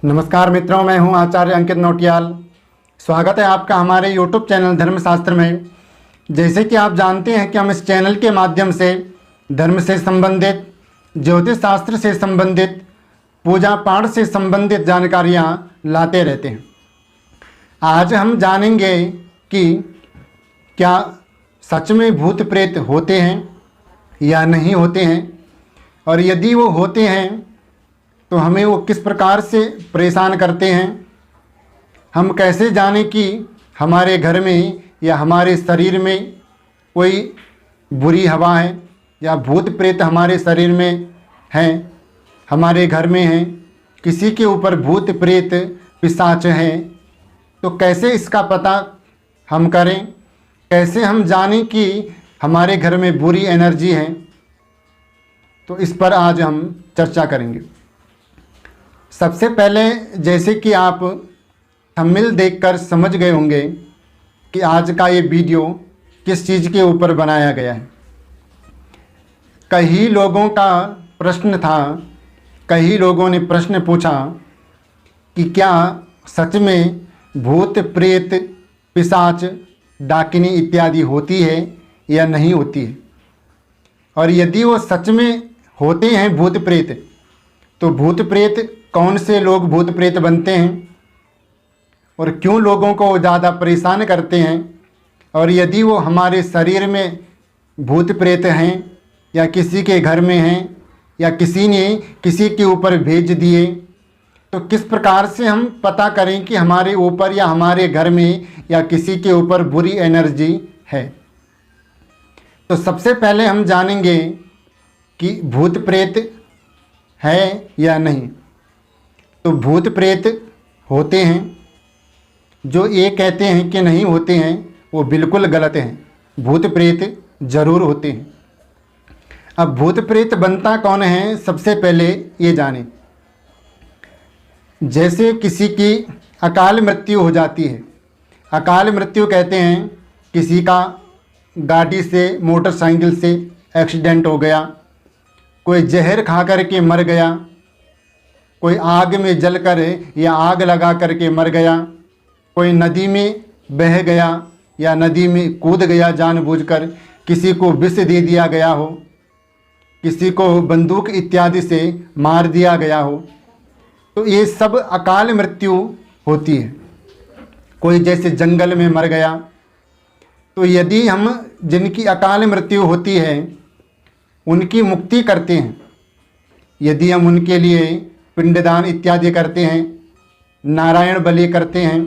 नमस्कार मित्रों, मैं हूं आचार्य अंकित नौटियाल। स्वागत है आपका हमारे YouTube चैनल धर्मशास्त्र में। जैसे कि आप जानते हैं कि हम इस चैनल के माध्यम से धर्म से संबंधित, ज्योतिष शास्त्र से संबंधित, पूजा पाठ से संबंधित जानकारियां लाते रहते हैं। आज हम जानेंगे कि क्या सच में भूत प्रेत होते हैं या नहीं होते हैं, और यदि वो होते हैं तो हमें वो किस प्रकार से परेशान करते हैं। हम कैसे जानें कि हमारे घर में या हमारे शरीर में कोई बुरी हवा है या भूत प्रेत हमारे शरीर में हैं, हमारे घर में हैं, किसी के ऊपर भूत प्रेत पिशाच हैं, तो कैसे इसका पता हम करें, कैसे हम जानें कि हमारे घर में बुरी एनर्जी है। तो इस पर आज हम चर्चा करेंगे। सबसे पहले, जैसे कि आप थंबनेल देखकर समझ गए होंगे कि आज का ये वीडियो किस चीज़ के ऊपर बनाया गया है। कई लोगों का प्रश्न था, कई लोगों ने प्रश्न पूछा कि क्या सच में भूत प्रेत पिशाच डाकिनी इत्यादि होती है या नहीं होती है, और यदि वो सच में होते हैं भूत प्रेत, तो भूत प्रेत कौन से लोग भूत प्रेत बनते हैं और क्यों लोगों को ज़्यादा परेशान करते हैं, और यदि वो हमारे शरीर में भूत प्रेत हैं या किसी के घर में हैं या किसी ने किसी के ऊपर भेज दिए, तो किस प्रकार से हम पता करें कि हमारे ऊपर या हमारे घर में या किसी के ऊपर बुरी एनर्जी है। तो सबसे पहले हम जानेंगे कि भूत प्रेत है या नहीं। तो भूत प्रेत होते हैं। जो ये कहते हैं कि नहीं होते हैं वो बिल्कुल गलत हैं। भूत प्रेत जरूर होते हैं। अब भूत प्रेत बनता कौन है, सबसे पहले ये जानें। जैसे किसी की अकाल मृत्यु हो जाती है। अकाल मृत्यु कहते हैं किसी का गाड़ी से, मोटरसाइकिल से एक्सीडेंट हो गया, कोई जहर खा कर के मर गया, कोई आग में जलकर या आग लगा करके मर गया, कोई नदी में बह गया या नदी में कूद गया जानबूझकर, किसी को विष दे दिया गया हो, किसी को बंदूक इत्यादि से मार दिया गया हो, तो ये सब अकाल मृत्यु होती है। कोई जैसे जंगल में मर गया। तो यदि हम जिनकी अकाल मृत्यु होती है उनकी मुक्ति करते हैं, यदि हम उनके लिए पिंडदान इत्यादि करते हैं, नारायण बलि करते हैं,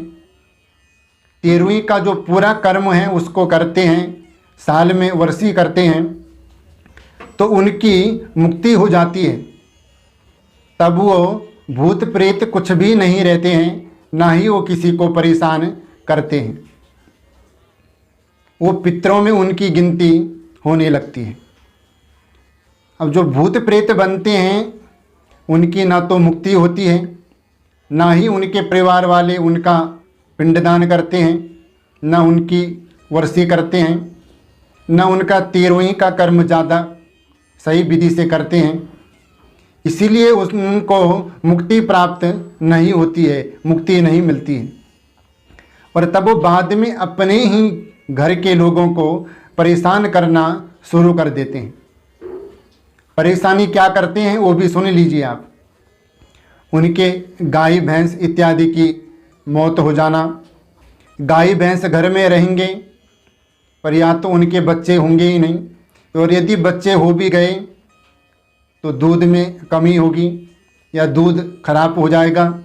13वीं का जो पूरा कर्म है उसको करते हैं, साल में वर्षी करते हैं, तो उनकी मुक्ति हो जाती है। तब वो भूत प्रेत कुछ भी नहीं रहते हैं, ना ही वो किसी को परेशान करते हैं। वो पितरों में उनकी गिनती होने लगती है। अब जो भूत प्रेत बनते हैं उनकी ना तो मुक्ति होती है, ना ही उनके परिवार वाले उनका पिंडदान करते हैं, ना उनकी वर्षी करते हैं, ना उनका 13वीं का कर्म ज़्यादा सही विधि से करते हैं। इसीलिए उनको मुक्ति प्राप्त नहीं होती है, मुक्ति नहीं मिलती है। और तब वो बाद में अपने ही घर के लोगों को परेशान करना शुरू कर देते हैं। परेशानी क्या करते हैं वो भी सुन लीजिए आप। उनके गाय भैंस इत्यादि की मौत हो जाना। गाय भैंस घर में रहेंगे पर या तो उनके बच्चे होंगे ही नहीं, और यदि बच्चे हो भी गए तो दूध में कमी होगी या दूध खराब हो जाएगा,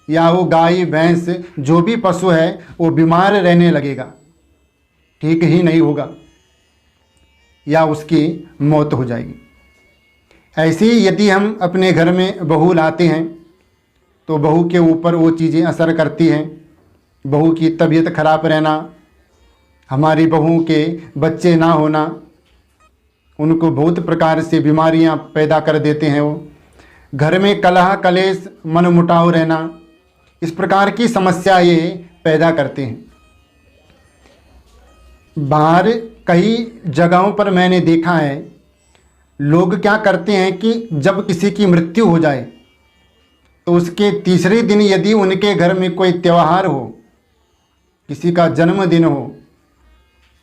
या वो गाय भैंस जो भी पशु है वो बीमार रहने लगेगा, ठीक ही नहीं होगा, या उसकी मौत हो जाएगी। ऐसे ही यदि हम अपने घर में बहू लाते हैं तो बहू के ऊपर वो चीज़ें असर करती हैं। बहू की तबीयत खराब रहना, हमारी बहू के बच्चे ना होना, उनको बहुत प्रकार से बीमारियां पैदा कर देते हैं। वो घर में कलह कलेश मनमुटाव रहना, इस प्रकार की समस्या ये पैदा करते हैं। बाहर कई जगहों पर मैंने देखा है, लोग क्या करते हैं कि जब किसी की मृत्यु हो जाए तो उसके तीसरे दिन यदि उनके घर में कोई त्यौहार हो, किसी का जन्मदिन हो,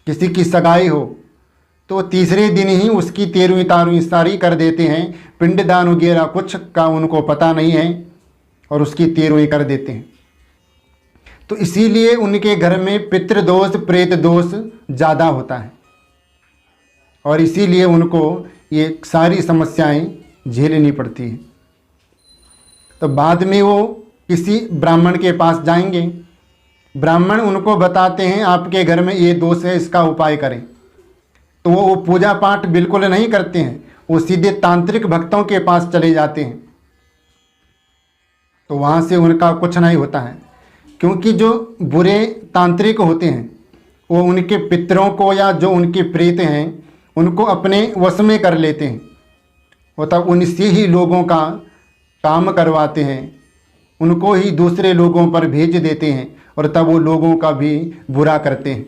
किसी की सगाई हो, तो तीसरे दिन ही उसकी 13वीं तारवीं सारी कर देते हैं। पिंडदान वगैरह कुछ का उनको पता नहीं है और उसकी 13वीं कर देते हैं। तो इसीलिए उनके घर में पितृदोष प्रेत दोष ज़्यादा होता है और इसीलिए उनको ये सारी समस्याएं झेलनी पड़ती हैं। तो बाद में वो किसी ब्राह्मण के पास जाएंगे, ब्राह्मण उनको बताते हैं आपके घर में ये दोष है, इसका उपाय करें। तो वो पूजा पाठ बिल्कुल नहीं करते हैं, वो सीधे तांत्रिक भक्तों के पास चले जाते हैं। तो वहाँ से उनका कुछ नहीं होता है, क्योंकि जो बुरे तांत्रिक होते हैं वो उनके पितरों को या जो उनके प्रेत हैं उनको अपने वश में कर लेते हैं और तब उनसे ही लोगों का काम करवाते हैं, उनको ही दूसरे लोगों पर भेज देते हैं और तब वो लोगों का भी बुरा करते हैं।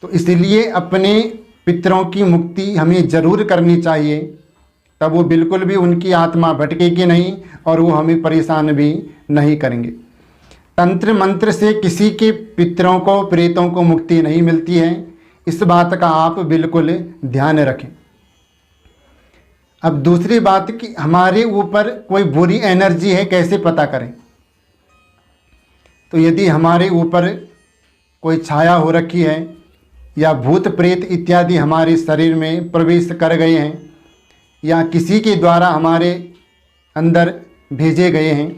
तो इसलिए अपने पितरों की मुक्ति हमें ज़रूर करनी चाहिए, तब वो बिल्कुल भी उनकी आत्मा भटकेगी नहीं और वो हमें परेशान भी नहीं करेंगे। तंत्र मंत्र से किसी के पितरों को प्रेतों को मुक्ति नहीं मिलती है, इस बात का आप बिल्कुल ध्यान रखें। अब दूसरी बात कि हमारे ऊपर कोई बुरी एनर्जी है, कैसे पता करें? तो यदि हमारे ऊपर कोई छाया हो रखी है या भूत प्रेत इत्यादि हमारे शरीर में प्रवेश कर गए हैं या किसी के द्वारा हमारे अंदर भेजे गए हैं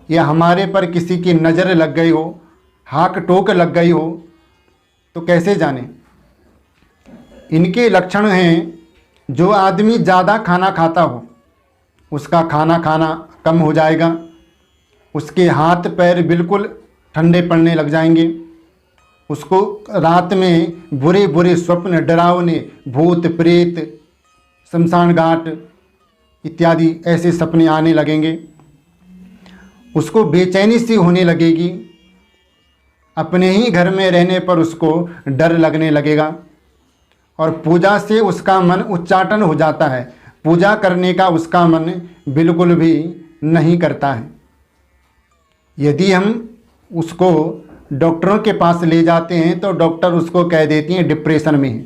या हमारे पर किसी की नज़र लग गई हो, हाक टोक लग गई हो, तो कैसे जानें? इनके लक्षण हैं, जो आदमी ज़्यादा खाना खाता हो उसका खाना खाना कम हो जाएगा, उसके हाथ पैर बिल्कुल ठंडे पड़ने लग जाएंगे, उसको रात में बुरे बुरे स्वप्न, डरावने भूत प्रेत, शमशान घाट इत्यादि ऐसे सपने आने लगेंगे, उसको बेचैनी सी होने लगेगी, अपने ही घर में रहने पर उसको डर लगने लगेगा और पूजा से उसका मन उच्चाटन हो जाता है, पूजा करने का उसका मन बिल्कुल भी नहीं करता है। यदि हम उसको डॉक्टरों के पास ले जाते हैं तो डॉक्टर उसको कह देती हैं डिप्रेशन में है,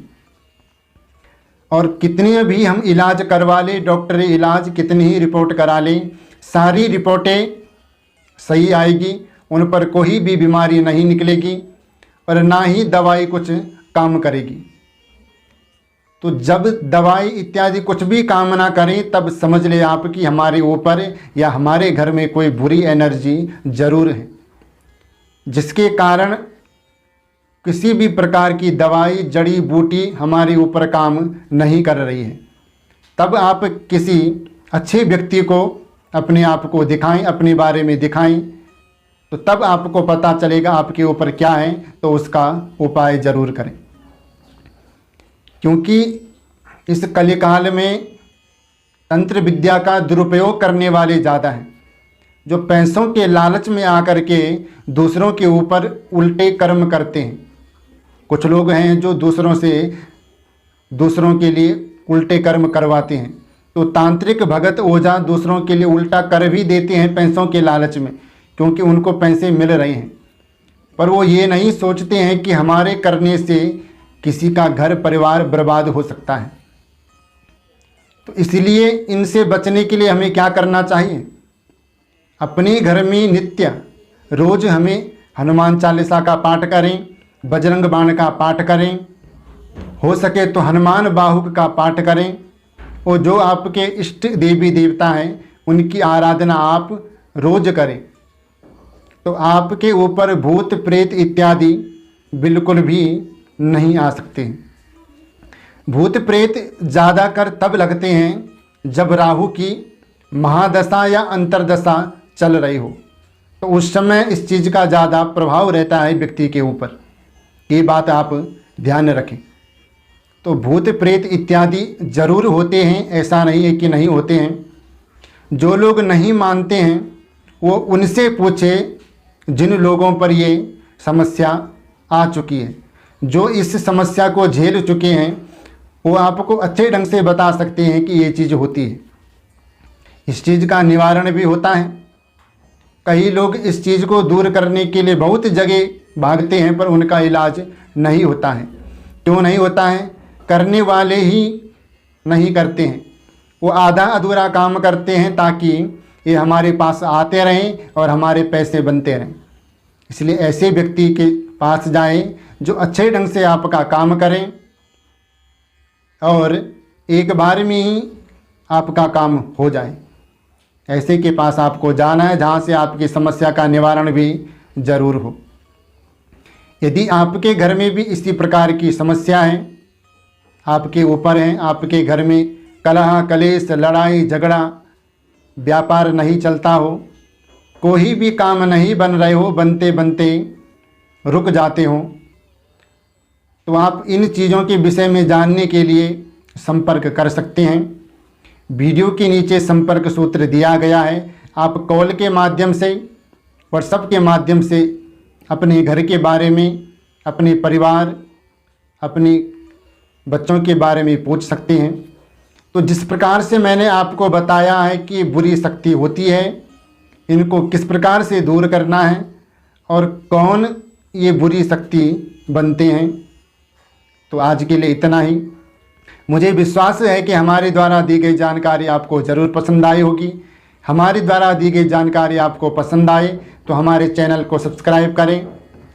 और कितनी भी हम इलाज करवा लें, डॉक्टरी इलाज कितनी ही रिपोर्ट करा लें, सारी रिपोर्टें सही आएगी, उन पर कोई भी बीमारी नहीं निकलेगी और ना ही दवाई कुछ काम करेगी। तो जब दवाई इत्यादि कुछ भी काम ना करें तब समझ ले आप कि हमारे ऊपर या हमारे घर में कोई बुरी एनर्जी ज़रूर है, जिसके कारण किसी भी प्रकार की दवाई जड़ी बूटी हमारे ऊपर काम नहीं कर रही है। तब आप किसी अच्छे व्यक्ति को अपने आप को दिखाएं, अपने बारे में दिखाएं, तो तब आपको पता चलेगा आपके ऊपर क्या है, तो उसका उपाय ज़रूर करें। क्योंकि इस कलिकाल में तंत्र विद्या का दुरुपयोग करने वाले ज़्यादा हैं, जो पैसों के लालच में आकर के दूसरों के ऊपर उल्टे कर्म करते हैं। कुछ लोग हैं जो दूसरों के लिए उल्टे कर्म करवाते हैं, तो तांत्रिक भगत ओझा दूसरों के लिए उल्टा कर भी देते हैं पैसों के लालच में, क्योंकि उनको पैसे मिल रहे हैं, पर वो ये नहीं सोचते हैं कि हमारे करने से किसी का घर परिवार बर्बाद हो सकता है। तो इसलिए इनसे बचने के लिए हमें क्या करना चाहिए? अपने घर में नित्य रोज़ हमें हनुमान चालीसा का पाठ करें, बजरंग बाण का पाठ करें, हो सके तो हनुमान बाहुक का पाठ करें, और जो आपके इष्ट देवी देवता हैं उनकी आराधना आप रोज करें, तो आपके ऊपर भूत प्रेत इत्यादि बिल्कुल भी नहीं आ सकते। भूत प्रेत ज़्यादातर तब लगते हैं जब राहु की महादशा या अंतर्दशा चल रही हो, तो उस समय इस चीज़ का ज़्यादा प्रभाव रहता है व्यक्ति के ऊपर। ये बात आप ध्यान रखें। तो भूत प्रेत इत्यादि जरूर होते हैं, ऐसा नहीं है कि नहीं होते हैं। जो लोग नहीं मानते हैं वो उनसे पूछे जिन लोगों पर ये समस्या आ चुकी है, जो इस समस्या को झेल चुके हैं, वो आपको अच्छे ढंग से बता सकते हैं कि ये चीज़ होती है। इस चीज़ का निवारण भी होता है। कई लोग इस चीज़ को दूर करने के लिए बहुत जगह भागते हैं, पर उनका इलाज नहीं होता है। क्यों नहीं होता है? करने वाले ही नहीं करते हैं, वो आधा अधूरा काम करते हैं ताकि ये हमारे पास आते रहें और हमारे पैसे बनते रहें। इसलिए ऐसे व्यक्ति के पास जाएं जो अच्छे ढंग से आपका काम करें और एक बार में ही आपका काम हो जाए। ऐसे के पास आपको जाना है जहाँ से आपकी समस्या का निवारण भी ज़रूर हो। यदि आपके घर में भी इसी प्रकार की समस्या है, आपके ऊपर है, आपके घर में कलह कलेश लड़ाई झगड़ा, व्यापार नहीं चलता हो, कोई भी काम नहीं बन रहे हो, बनते बनते रुक जाते हो, तो आप इन चीज़ों के विषय में जानने के लिए संपर्क कर सकते हैं। वीडियो के नीचे संपर्क सूत्र दिया गया है। आप कॉल के माध्यम से, व्हाट्सएप के माध्यम से अपने घर के बारे में, अपने परिवार, अपने बच्चों के बारे में पूछ सकते हैं। तो जिस प्रकार से मैंने आपको बताया है कि बुरी शक्ति होती है, इनको किस प्रकार से दूर करना है और कौन ये बुरी शक्ति बनते हैं, तो आज के लिए इतना ही। मुझे विश्वास है कि हमारे द्वारा दी गई जानकारी आपको ज़रूर पसंद आई होगी। हमारे द्वारा दी गई जानकारी आपको पसंद आए तो हमारे चैनल को सब्सक्राइब करें,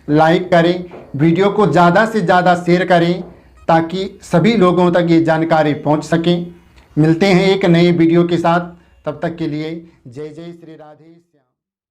लाइक करें, वीडियो को ज़्यादा से ज़्यादा शेयर करें ताकि सभी लोगों तक ये जानकारी पहुंच सके। मिलते हैं एक नए वीडियो के साथ, तब तक के लिए जय जय श्री राधे।